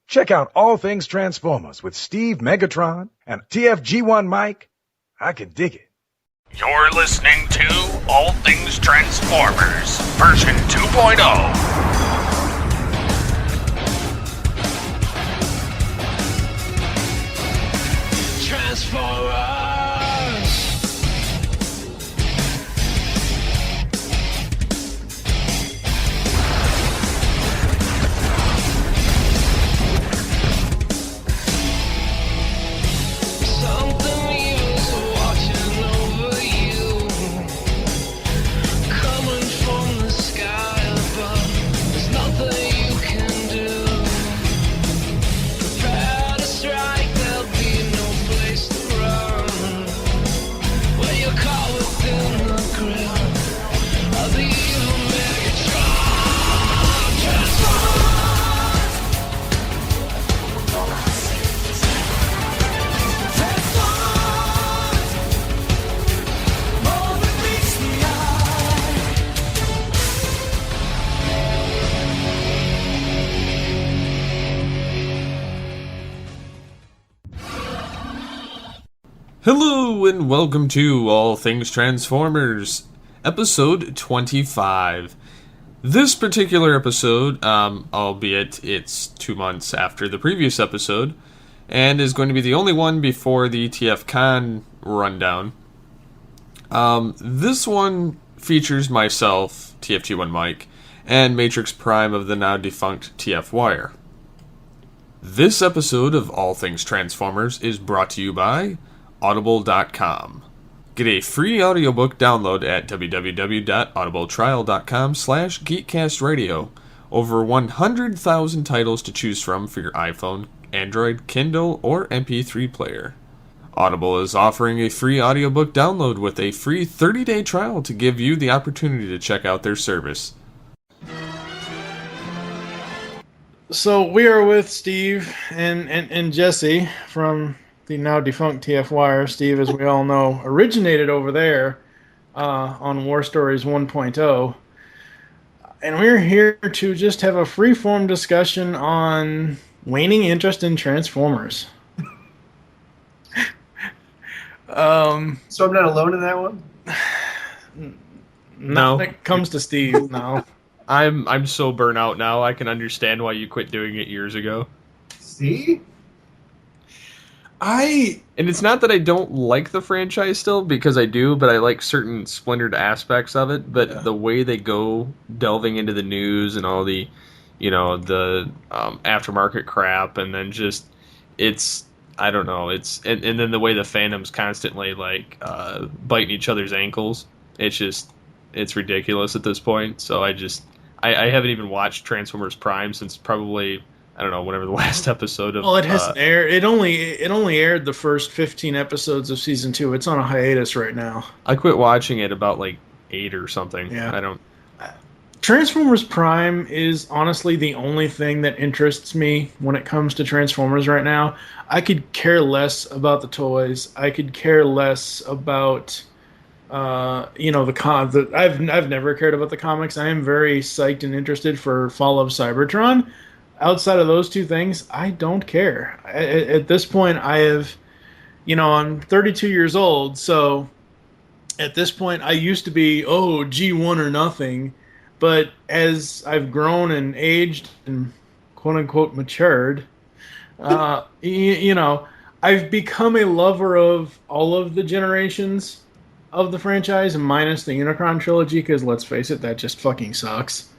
Check out All Things Transformers with Steve Megatron and TFG1 Mike. I can dig it. You're listening to All Things Transformers, version 2.0. Transformers! Hello and welcome to All Things Transformers, episode 25. This particular episode, albeit it's 2 months after the previous episode, and is going to be the only one before the TFCon rundown. This one features myself, TFG1 Mike, and Matrix Prime of the now defunct TFWire. This episode of All Things Transformers is brought to you by Audible.com. Get a free audiobook download at www.audibletrial.com/geekcastradio. Over 100,000 titles to choose from for your iPhone, Android, Kindle, or MP3 player. Audible is offering a free audiobook download with a free 30-day trial to give you the opportunity to check out their service. So we are with Steve and Jesse from the now defunct TFWire. Steve, as we all know, originated over there on War Stories 1.0. And we're here to just have a free-form discussion on waning interest in Transformers. So I'm not alone in that one? No. When it comes to Steve, no. I'm so burnt out now, I can understand why you quit doing it years ago. See? And it's not that I don't like the franchise still, because I do, but I like certain splintered aspects of it. But the way they go delving into the news and all the, the aftermarket crap, and then just, I don't know, and then the way the fandom's constantly, biting each other's ankles, it's ridiculous at this point. So I haven't even watched Transformers Prime since probably, I don't know, whenever the last episode of... Well, it hasn't aired. It only aired the first 15 episodes of season 2. It's on a hiatus right now. I quit watching it about 8 or something. Yeah. Transformers Prime is honestly the only thing that interests me when it comes to Transformers right now. I could care less about the toys. I could care less about I've never cared about the comics. I am very psyched and interested for Fall of Cybertron. Outside of those two things, I don't care. At this point, I'm 32 years old, so at this point, I used to be, G1 or nothing. But as I've grown and aged and quote-unquote matured, I've become a lover of all of the generations of the franchise, minus the Unicron trilogy, because let's face it, that just fucking sucks.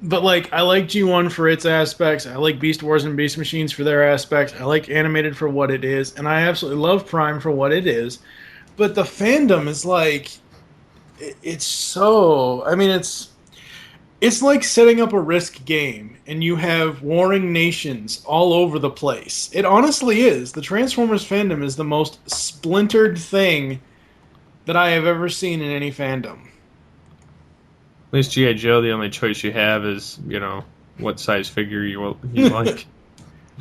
But I like G1 for its aspects. I like Beast Wars and Beast Machines for their aspects. I like Animated for what it is, and I absolutely love Prime for what it is. But the fandom is it's like setting up a Risk game, and you have warring nations all over the place. It honestly is. The Transformers fandom is the most splintered thing that I have ever seen in any fandom. At least G.I. Joe, the only choice you have is, what size figure you like.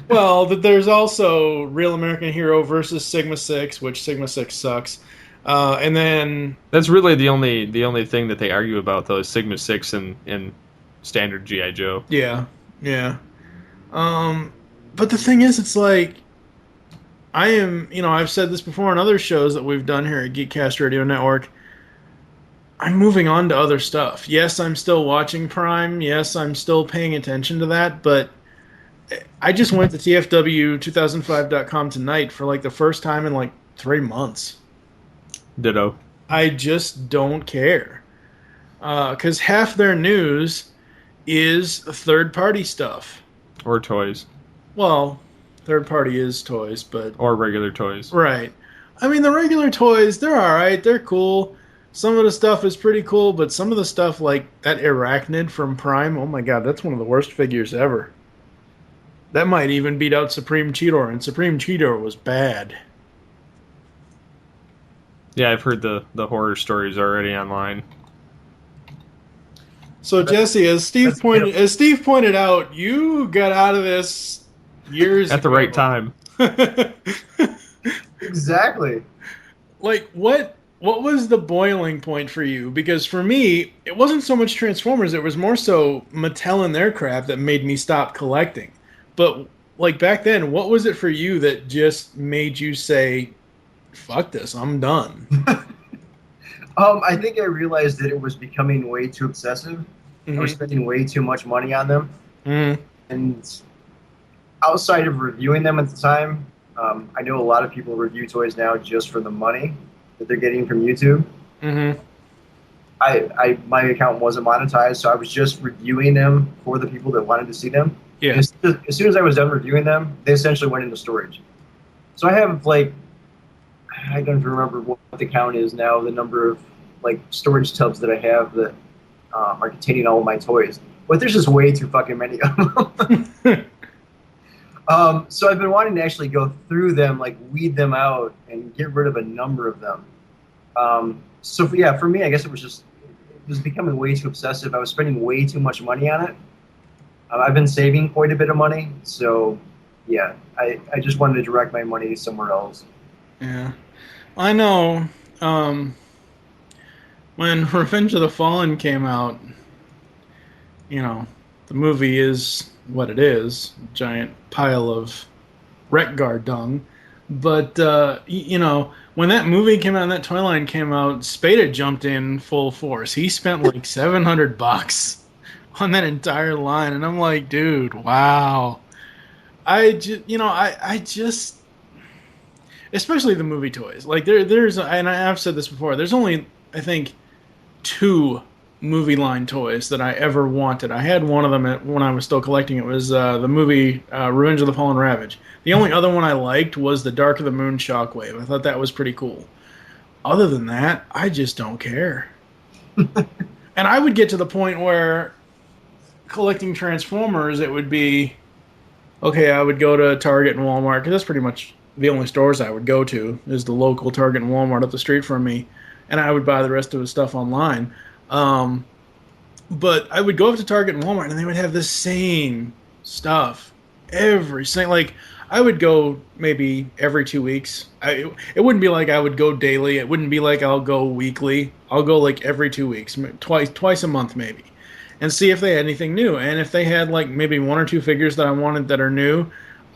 Well, there's also Real American Hero versus Sigma 6, which Sigma 6 sucks. And then... That's really the only thing that they argue about, though, is Sigma 6 and standard G.I. Joe. Yeah, yeah. But the thing is, it's like, I am, I've said this before on other shows that we've done here at Geekcast Radio Network. I'm moving on to other stuff. Yes, I'm still watching Prime. Yes, I'm still paying attention to that, but I just went to TFW2005.com tonight for like the first time in like 3 months. Ditto. I just don't care. Because half their news is third-party stuff. Or toys. Well, third-party is toys, but... Or regular toys. Right. I mean, the regular toys, they're alright. They're cool. Some of the stuff is pretty cool, but some of the stuff, like that Arachnid from Prime, oh my god, that's one of the worst figures ever. That might even beat out Supreme Cheetor, and Supreme Cheetor was bad. Yeah, I've heard the horror stories already online. So Jesse, as Steve pointed out, you got out of this years at the ago. right time. Exactly. Like what was the boiling point for you? Because for me, it wasn't so much Transformers, it was more so Mattel and their crap that made me stop collecting. But like back then, what was it for you that just made you say, fuck this, I'm done? I think I realized that it was becoming way too obsessive. Mm-hmm. I was spending way too much money on them. Mm-hmm. And outside of reviewing them at the time, I know a lot of people review toys now just for the money that they're getting from YouTube. Mm-hmm. My account wasn't monetized, so I was just reviewing them for the people that wanted to see them. Yeah. As soon as I was done reviewing them, they essentially went into storage. So I have like, I don't remember what the count is now, the number of like storage tubs that I have that are containing all of my toys. But there's just way too fucking many of them. So I've been wanting to actually go through them, like weed them out and get rid of a number of them. For me, I guess it was becoming way too obsessive. I was spending way too much money on it. I've been saving quite a bit of money, so yeah, I just wanted to direct my money somewhere else. Yeah. I know. When Revenge of the Fallen came out, the movie is what it is, a giant pile of Wreck-Gar dung. But, when that movie came out and that toy line came out, Spada jumped in full force. He spent like $700 on that entire line, and I'm like, dude, wow. I just, especially the movie toys. Like there's, and I have said this before. There's only, I think, 2 movie line toys that I ever wanted. I had one of them when I was still collecting. It was the movie Revenge of the Fallen Ravage. The only other one I liked was the Dark of the Moon Shockwave. I thought that was pretty cool. Other than that, I just don't care. And I would get to the point where collecting Transformers, it would be, okay, I would go to Target and Walmart, because that's pretty much the only stores I would go to, is the local Target and Walmart up the street from me, and I would buy the rest of his stuff online. But I would go up to Target and Walmart, and they would have the same stuff every single, like, I would go maybe every 2 weeks. It wouldn't be like I would go daily. It wouldn't be like I'll go weekly. I'll go like every 2 weeks, twice a month maybe, and see if they had anything new. And if they had like maybe 1 or 2 figures that I wanted that are new,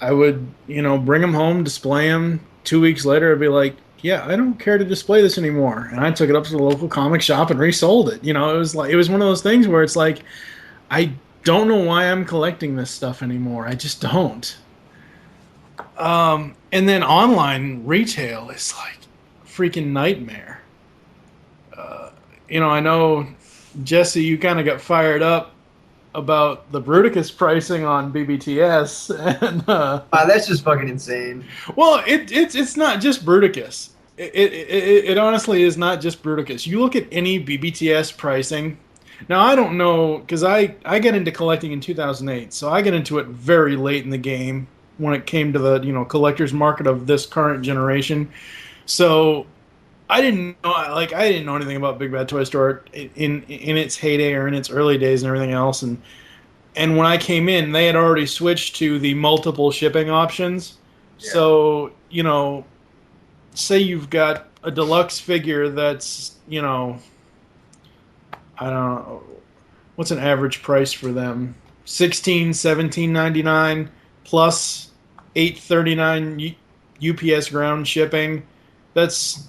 I would, bring them home, display them. 2 weeks later, I'd be like, yeah, I don't care to display this anymore. And I took it up to the local comic shop and resold it. It was one of those things where it's like, I don't know why I'm collecting this stuff anymore. I just don't. And then online retail is like a freaking nightmare. I know, Jesse, you kind of got fired up about the Bruticus pricing on BBTS, and that's just fucking insane. Well, it's not just Bruticus. It honestly is not just Bruticus. You look at any BBTS pricing. Now, I don't know, because I got into collecting in 2008, so I got into it very late in the game when it came to the collector's market of this current generation. So I didn't know anything about Big Bad Toy Store in its heyday or in its early days and everything else. And when I came in, they had already switched to the multiple shipping options. Yeah. So, say you've got a deluxe figure that's, I don't know, what's an average price for them? $16, $17.99 plus $8.39 UPS ground shipping. That's,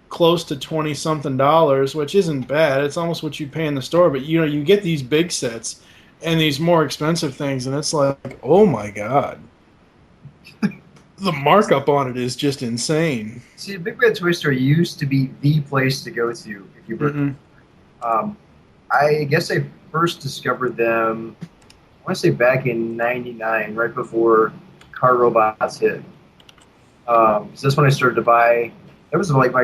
close to 20 something dollars, which isn't bad. It's almost what you pay in the store, but you get these big sets and these more expensive things, and it's like, oh my god. The markup on it is just insane. See, Big Bad Toy Store used to be the place to go to if you were. I guess I first discovered them, I want to say back in '99, right before Car Robots hit. So that's when I started to buy. That was like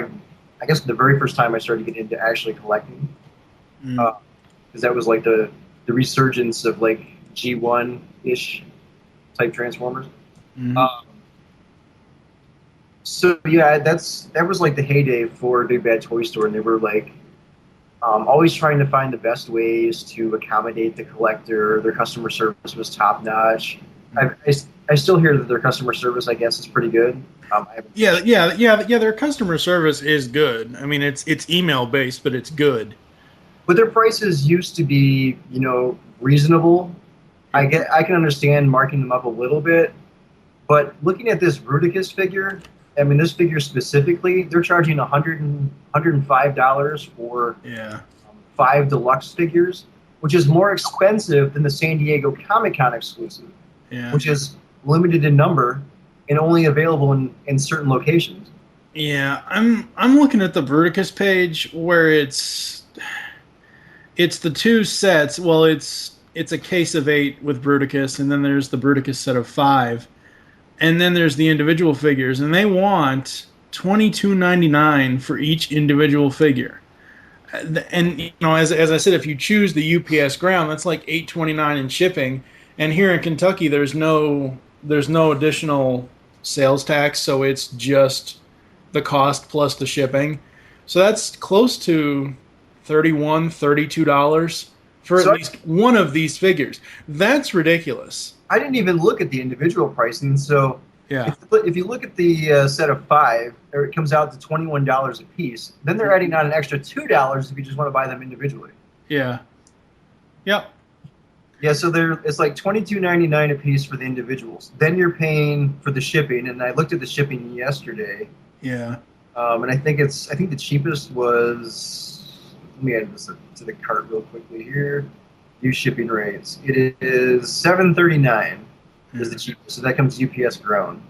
I guess the very first time I started to get into actually collecting. Because that was like the resurgence of like G1-ish type Transformers. So yeah, that was like the heyday for Big Bad Toy Store, and they were like always trying to find the best ways to accommodate the collector. Their customer service was top notch. I still hear that their customer service, I guess, is pretty good. Their customer service is good. I mean, it's email based, but it's good. But their prices used to be, reasonable. I can understand marking them up a little bit, but looking at this Bruticus figure, I mean, this figure specifically, they're charging $105 for 5 deluxe figures, which is more expensive than the San Diego Comic-Con exclusive, which is limited in number and only available in certain locations. Yeah, I'm looking at the Bruticus page where it's the 2 sets. Well, it's a case of 8 with Bruticus, and then there's the Bruticus set of 5. And then there's the individual figures, and they want $22.99 for each individual figure. And as I said, if you choose the UPS ground, that's like $8.29 in shipping. And here in Kentucky, there's no additional sales tax, so it's just the cost plus the shipping. So that's close to $31, $32 for at least one of these figures. That's ridiculous. I didn't even look at the individual pricing. So if you look at the set of 5, it comes out to $21 a piece. Then they're adding on an extra $2 if you just want to buy them individually. Yeah. Yep. Yeah, so it's like $22.99 a piece for the individuals. Then you're paying for the shipping, and I looked at the shipping yesterday. Yeah. And I think the cheapest was. Let me add this to the cart real quickly here. New shipping rates. It is $7.39 is the cheapest. So that comes UPS grown.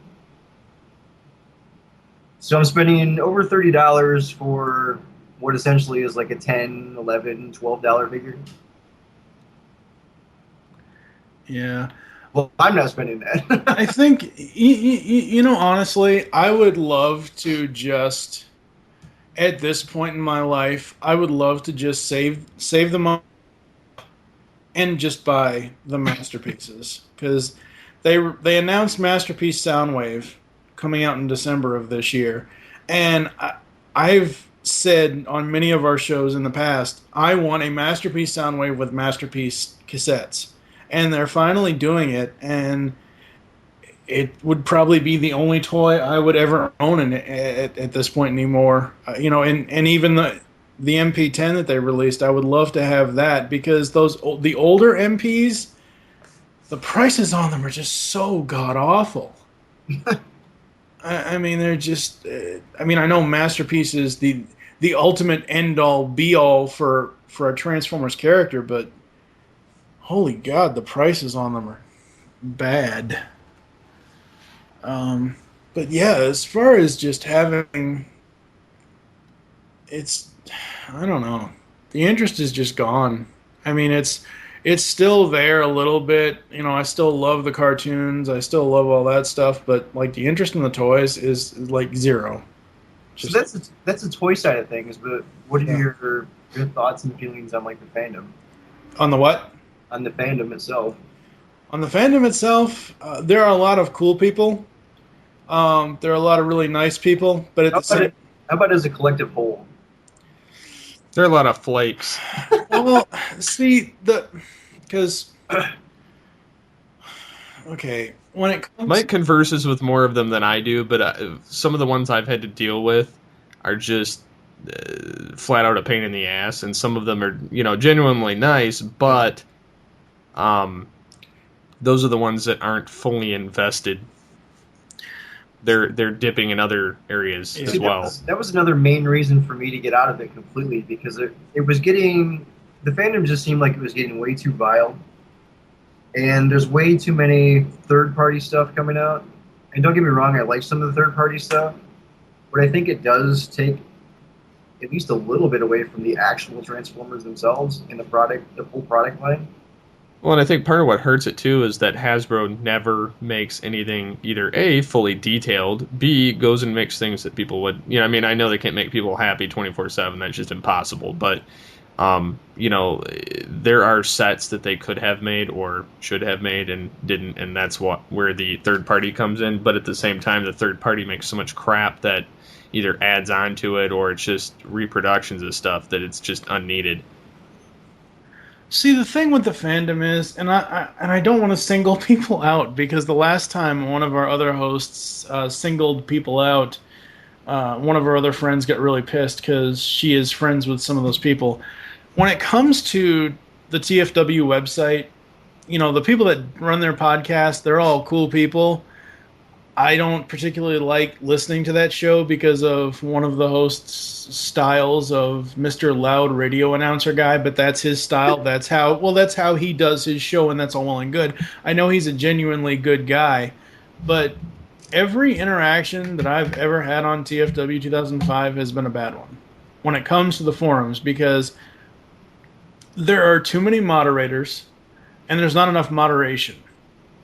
So I'm spending over $30 for what essentially is like a $10, $11, $12 figure. Yeah. Well, I'm not spending that. I think, honestly, I would love to just, at this point in my life, I would love to just save the money and just buy the masterpieces, because they announced Masterpiece Soundwave coming out in December of this year, and I've said on many of our shows in the past, I want a Masterpiece Soundwave with Masterpiece cassettes, and they're finally doing it, and it would probably be the only toy I would ever own at this point anymore. And even the MP10 that they released, I would love to have that, because the older MPs, the prices on them are just so god awful. I mean, they're just. I know Masterpiece is the ultimate end all be all for a Transformers character, but holy god, the prices on them are bad. But yeah, as far as just having, I don't know. The interest is just gone. I mean, it's still there a little bit. I still love the cartoons. I still love all that stuff. But like the interest in the toys is like zero. So that's the toy side of things. But what are your thoughts and feelings on like the fandom? On the what? On the fandom itself. On the fandom itself, there are a lot of cool people. There are a lot of really nice people. But how about as a collective whole? There are a lot of flakes. Well, see, because okay, when it comes, Mike converses with more of them than I do, but some of the ones I've had to deal with are just flat out a pain in the ass, and some of them are genuinely nice, but those are the ones that aren't fully invested. They're dipping in other areas as well. That was another main reason for me to get out of it completely, because it was getting, the fandom just seemed like it was getting way too vile, and there's way too many third-party stuff coming out. And don't get me wrong, I like some of the third-party stuff, but I think it does take at least a little bit away from the actual Transformers themselves and the full product line. Well, and I think part of what hurts it too is that Hasbro never makes anything either A, fully detailed, B, goes and makes things that people would, I mean, I know they can't make people happy 24/7, that's just impossible, but, there are sets that they could have made or should have made and didn't, and that's where the third party comes in, but at the same time, the third party makes so much crap that either adds on to it or it's just reproductions of stuff that it's just unneeded. See, the thing with the fandom is, and I don't want to single people out, because the last time one of our other hosts singled people out, one of our other friends got really pissed because she is friends with some of those people. When it comes to the TFW website, the people that run their podcast, they're all cool people. I don't particularly like listening to that show because of one of the hosts' styles of Mr. Loud radio announcer guy, but that's his style. That's how he does his show, and that's all well and good. I know he's a genuinely good guy, but every interaction that I've ever had on TFW 2005 has been a bad one when it comes to the forums, because there are too many moderators and there's not enough moderation.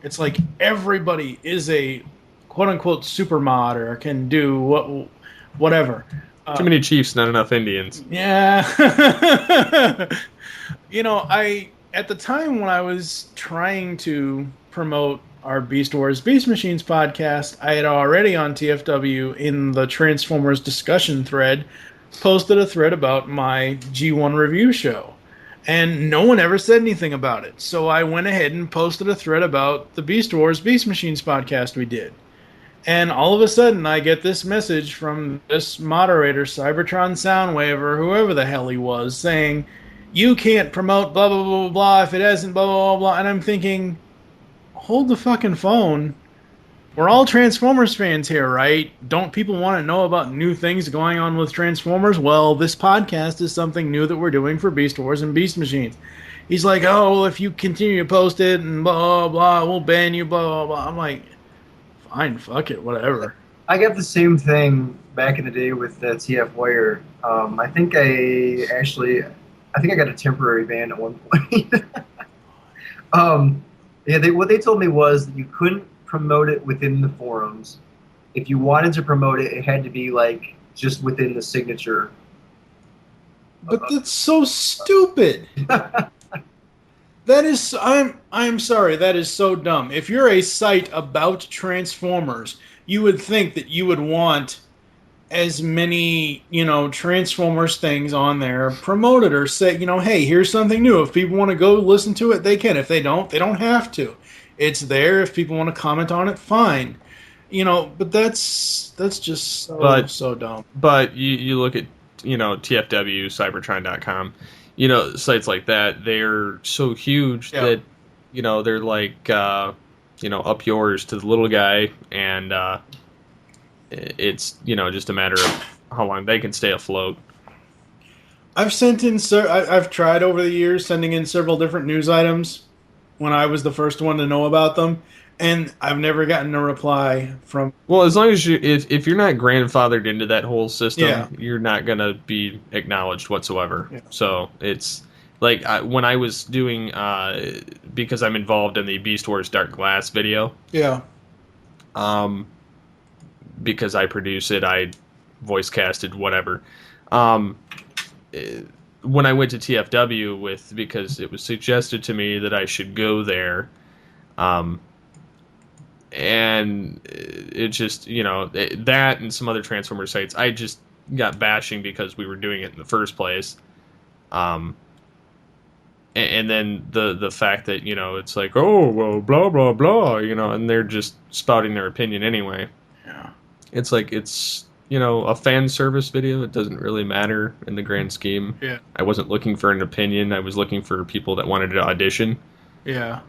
It's like everybody is a quote-unquote super mod or can do whatever. Too many chiefs, not enough Indians. Yeah. At the time when I was trying to promote our Beast Wars Beast Machines podcast, I had already on TFW in the Transformers discussion thread posted a thread about my G1 review show. And no one ever said anything about it. So I went ahead and posted a thread about the Beast Wars Beast Machines podcast we did. And all of a sudden, I get this message from this moderator, Cybertron Soundwave, or whoever the hell he was, saying, you can't promote blah, blah, blah, blah, if it hasn't blah, blah, blah, blah. And I'm thinking, hold the fucking phone. We're all Transformers fans here, right? Don't people want to know about new things going on with Transformers? Well, this podcast is something new that we're doing for Beast Wars and Beast Machines. He's like, oh, well, if you continue to post it and blah, blah, blah, we'll ban you, blah, blah, blah. I'm like, fine, fuck it, whatever. I got the same thing back in the day with TFWire. I think I got a temporary ban at one point. What they told me was that you couldn't promote it within the forums. If you wanted to promote it, it had to be like just within the signature. But that's so stupid. That is, I'm sorry, that is so dumb. If you're a site about Transformers, you would think that you would want as many, Transformers things on there promoted, or say, hey, here's something new. If people want to go listen to it, they can. If they don't have to. It's there. If people want to comment on it, fine. But that's just so dumb. But you look at, TFW, Cybertron.com, sites like that, they're so huge that, they're like, up yours to the little guy, and it's, just a matter of how long they can stay afloat. I've I've tried over the years sending in several different news items when I was the first one to know about them, and I've never gotten a reply from... Well, as long as if you're not grandfathered into that whole system, you're not going to be acknowledged whatsoever. Yeah. So it's like when I was doing, because I'm involved in the Beast Wars Dark Glass video. Yeah. Because I produce it, I voice casted, whatever. When I went to TFW because it was suggested to me that I should go there, and it just, that and some other Transformer sites, I just got bashing because we were doing it in the first place. And then the fact that, it's like, oh, well, blah, blah, blah, and they're just spouting their opinion anyway. Yeah. It's like, it's... a fan service video. It doesn't really matter in the grand scheme. Yeah. I wasn't looking for an opinion. I was looking for people that wanted to audition. Yeah.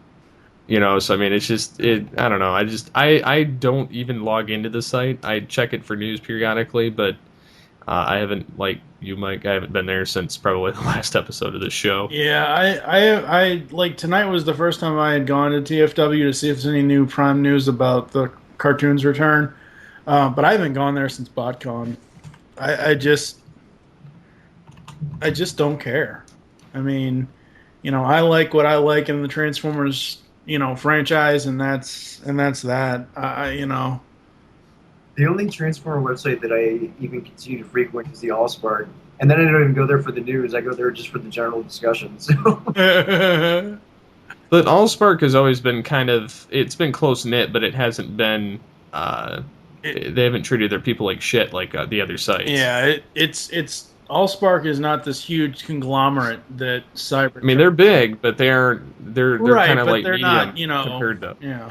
So I mean, it's just I don't know. I don't even log into the site. I check it for news periodically, but I haven't, like you, Mike. I haven't been there since probably the last episode of this show. Yeah, I like tonight was the first time I had gone to TFW to see if there's any new Prime news about the cartoon's return. But I haven't gone there since BotCon. I just don't care. I mean, I like what I like in the Transformers, franchise, and that's that. The only Transformer website that I even continue to frequent is the AllSpark. And then I don't even go there for the news. I go there just for the general discussion. So. But AllSpark has always been it's been close-knit, but it hasn't been, they haven't treated their people like shit like the other sites. Yeah, it's AllSpark is not this huge conglomerate that Cyber. I mean, they're big, but they're right, kind of like they're medium not, compared to. Yeah.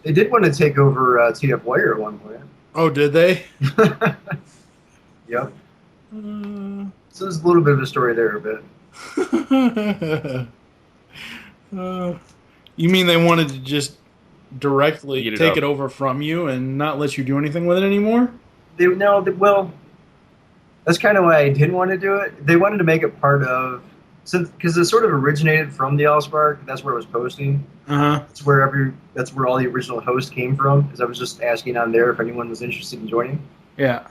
They did want to take over TFWire at one point. Oh, did they? Yep. So there's a little bit of a story there, but. You mean they wanted to just directly take it up. over from you and not let you do anything with it anymore? Well, that's kind of why I didn't want to do it. They wanted to make it part of, because it sort of originated from the AllSpark. That's where it was posting. That's where all the original hosts came from. Because I was just asking on there if anyone was interested in joining. Yeah.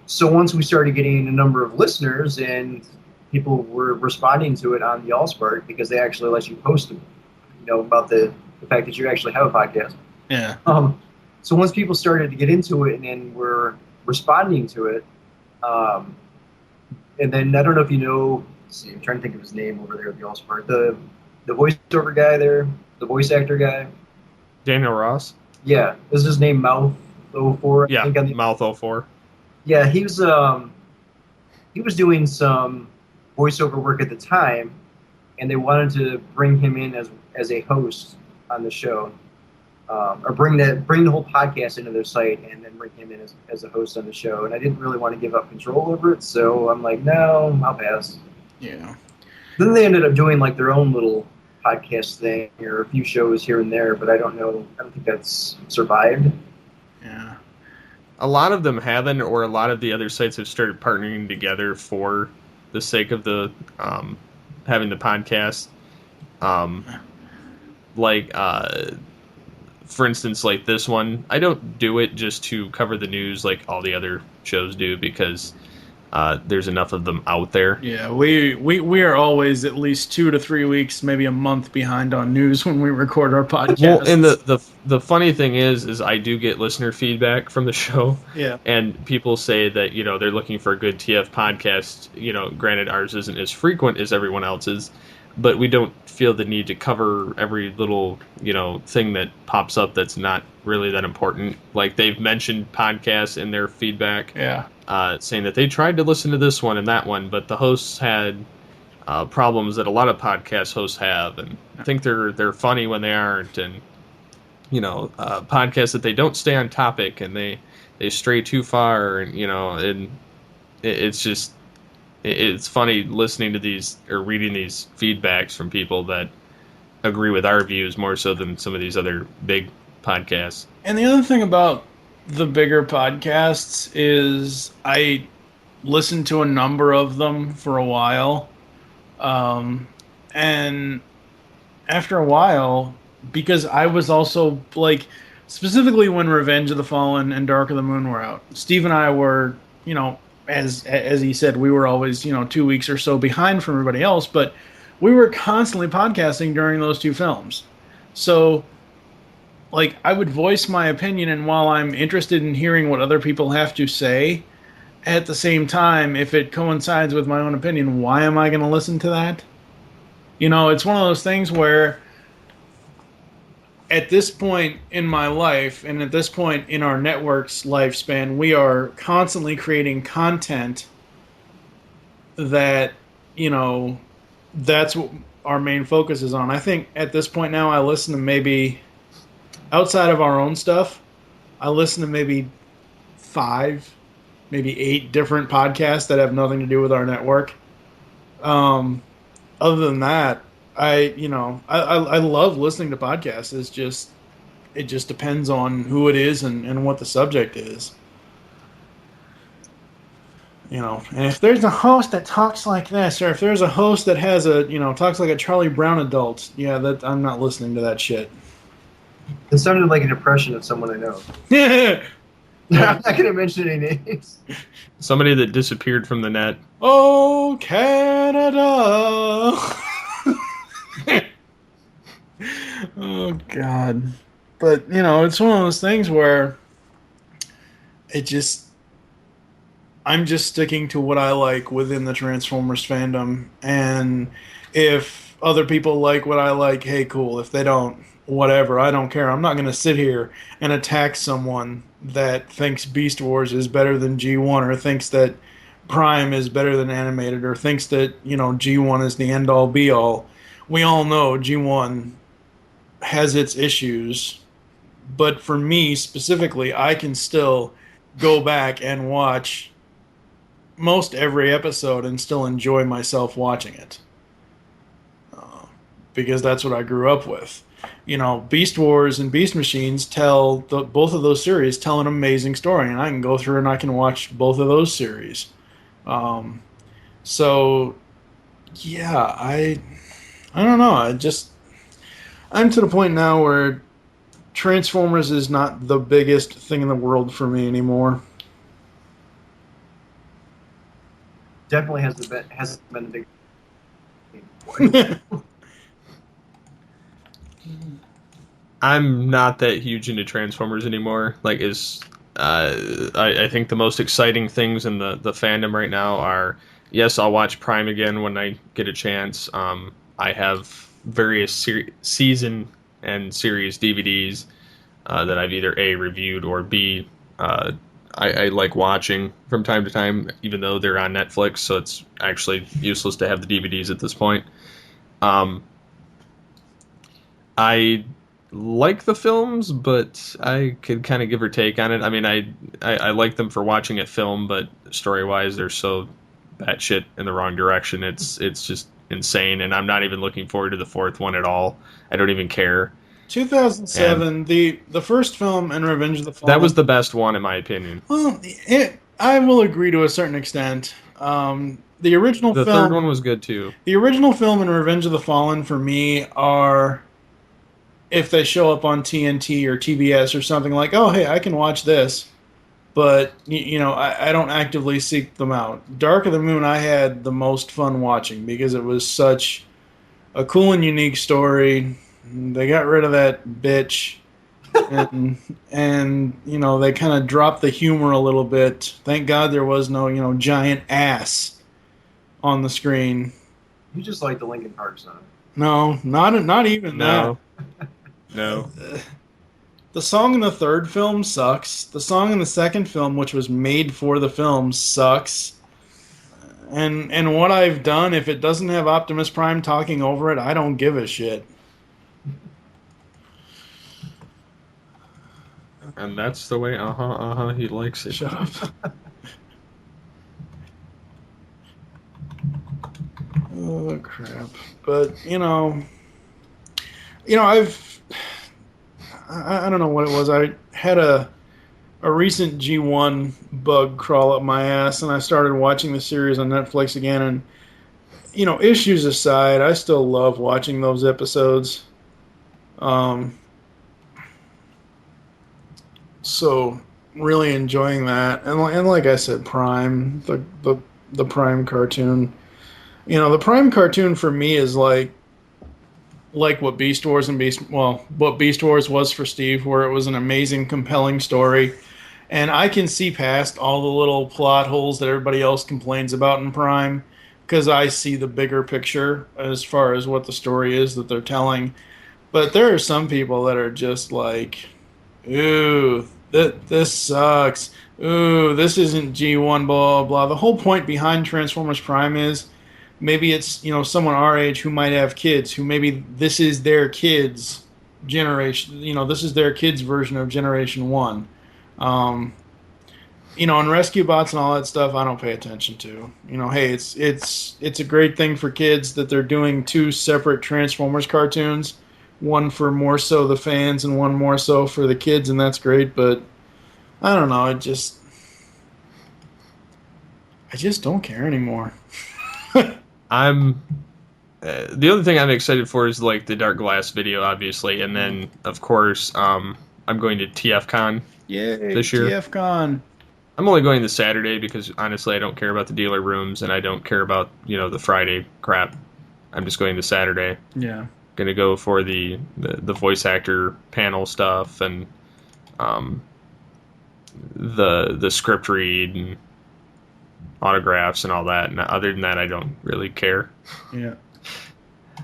So once we started getting a number of listeners and people were responding to it on the AllSpark, because they actually let you post, about the fact that you actually have a podcast. Yeah. So once people started to get into it and were responding to it, and then I don't know if you know. Let's see, I'm trying to think of his name over there at the AllSpark. The voiceover guy there, the voice actor guy. Daniel Ross. Yeah, is his name Mouth 04? Yeah, Mouth 04. Yeah, he was doing some voiceover work at the time, and they wanted to bring him in as a host on the show, or bring the whole podcast into their site, and then bring him in as a host on the show. And I didn't really want to give up control over it, so I'm like, no, I'll pass. Yeah. Then they ended up doing like their own little podcast thing, or a few shows here and there, but I don't think that's survived. Yeah. A lot of them haven't, or a lot of the other sites have started partnering together for the sake of the having the podcast. For instance, like this one, I don't do it just to cover the news like all the other shows do, because there's enough of them out there. Yeah, we are always at least 2 to 3 weeks, maybe a month behind on news when we record our podcast. Well, and the funny thing is I do get listener feedback from the show. Yeah. And people say that, they're looking for a good TF podcast. Granted, ours isn't as frequent as everyone else's, but we don't feel the need to cover every little, thing that pops up that's not really that important. Like, they've mentioned podcasts in their feedback. Yeah. Saying that they tried to listen to this one and that one, but the hosts had problems that a lot of podcast hosts have, and think they're funny when they aren't, and podcasts that they don't stay on topic and they stray too far, and and it's just it's funny listening to these or reading these feedbacks from people that agree with our views more so than some of these other big podcasts. And the other thing about the bigger podcasts is I listened to a number of them for a while. And after a while, because I was also like, specifically when Revenge of the Fallen and Dark of the Moon were out, Steve and I were, as he said, we were always, 2 weeks or so behind from everybody else, but we were constantly podcasting during those two films. So, like, I would voice my opinion, and while I'm interested in hearing what other people have to say, at the same time, if it coincides with my own opinion, why am I going to listen to that? It's one of those things where at this point in my life, and at this point in our network's lifespan, we are constantly creating content that, that's what our main focus is on. I think at this point now, I listen to maybe, outside of our own stuff, I listen to maybe 5, maybe 8 different podcasts that have nothing to do with our network. Other than that, I love listening to podcasts. It just depends on who it is and what the subject is. And if there's a host that talks like this, or if there's a host that has talks like a Charlie Brown adult, that I'm not listening to that shit. It sounded like an impression of someone I know. Yeah. I'm not going to mention any names. Somebody that disappeared from the net. Oh, Canada! Oh, God. But, it's one of those things where I'm just sticking to what I like within the Transformers fandom. And if other people like what I like, hey, cool. If they don't, whatever. I don't care. I'm not going to sit here and attack someone that thinks Beast Wars is better than G1, or thinks that Prime is better than animated, or thinks that, G1 is the end-all, be-all. We all know G1 has its issues. But for me, specifically, I can still go back and watch most every episode and still enjoy myself watching it. Because that's what I grew up with. Beast Wars and Beast Machines both of those series tell an amazing story, and I can go through and I can watch both of those series. So, yeah, I don't know. I'm to the point now where Transformers is not the biggest thing in the world for me anymore. Definitely hasn't been the big. I'm not that huge into Transformers anymore. Like, I think the most exciting things in the fandom right now are, yes, I'll watch Prime again when I get a chance. I have various season and series DVDs that I've either A, reviewed, or B, I like watching from time to time, even though they're on Netflix, so it's actually useless to have the DVDs at this point. I like the films, but I could kind of give or take on it. I mean, I like them for watching it film, but story-wise, they're so batshit in the wrong direction. It's just insane, and I'm not even looking forward to the fourth one at all. I don't even care. 2007, and the first film and Revenge of the Fallen. That was the best one, in my opinion. Well, I will agree to a certain extent. The original film... The third one was good, too. The original film and Revenge of the Fallen, for me, are... if they show up on TNT or TBS or something, like, oh, hey, I can watch this. But, I don't actively seek them out. Dark of the Moon I had the most fun watching because it was such a cool and unique story. They got rid of that bitch. and they kind of dropped the humor a little bit. Thank God there was no, giant ass on the screen. You just like the Linkin Park song. No, not even that. No. The song in the third film sucks. The song in the second film, which was made for the film, sucks. And what I've done, if it doesn't have Optimus Prime talking over it, I don't give a shit. And that's the way, he likes it. Shut up. Oh, crap. But, I don't know what it was. I had a recent G1 bug crawl up my ass, and I started watching the series on Netflix again. And, issues aside, I still love watching those episodes. So, really enjoying that. And like I said, Prime, the Prime cartoon. The Prime cartoon for me is like what Beast Wars what Beast Wars was for Steve, where it was an amazing, compelling story. And I can see past all the little plot holes that everybody else complains about in Prime, because I see the bigger picture as far as what the story is that they're telling. But there are some people that are just like, ooh, this sucks. Ooh, this isn't G1, blah, blah. The whole point behind Transformers Prime is maybe it's, someone our age who might have kids, who maybe this is their kids' generation, this is their kids' version of Generation 1. And rescue bots and all that stuff, I don't pay attention to. Hey, it's a great thing for kids that they're doing two separate Transformers cartoons, one for more so the fans and one more so for the kids, and that's great. But I don't know, I just don't care anymore. I'm the other thing I'm excited for is like the Dark Glass video, obviously, and then of course I'm going to TFCon this year. TFCon. I'm only going this Saturday because honestly I don't care about the dealer rooms and I don't care about the Friday crap. I'm just going to Saturday. Yeah. Gonna go for the voice actor panel stuff and the script read and autographs and all that. And other than that, I don't really care. Yeah.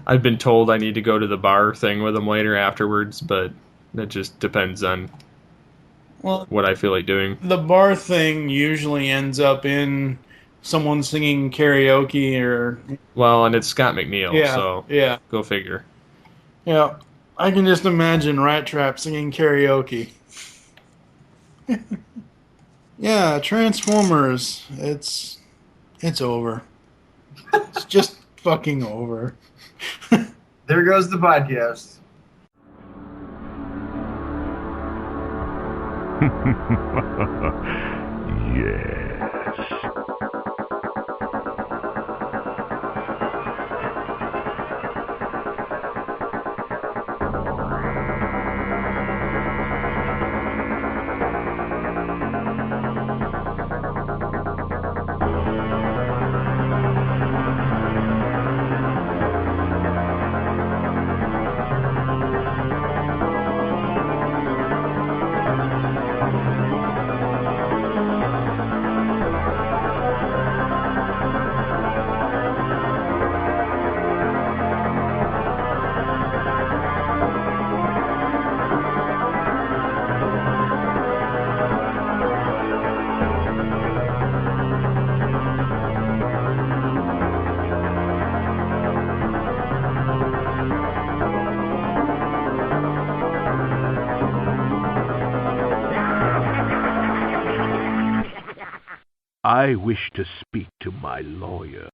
I've been told I need to go to the bar thing with them later afterwards, but that just depends on what I feel like doing. The bar thing usually ends up in someone singing karaoke or... Well, and it's Scott McNeil, yeah, so yeah. Go figure. Yeah, I can just imagine Rat Trap singing karaoke. Yeah, Transformers, it's over. It's just fucking over. There goes the podcast. Yes. I wish to speak to my lawyer.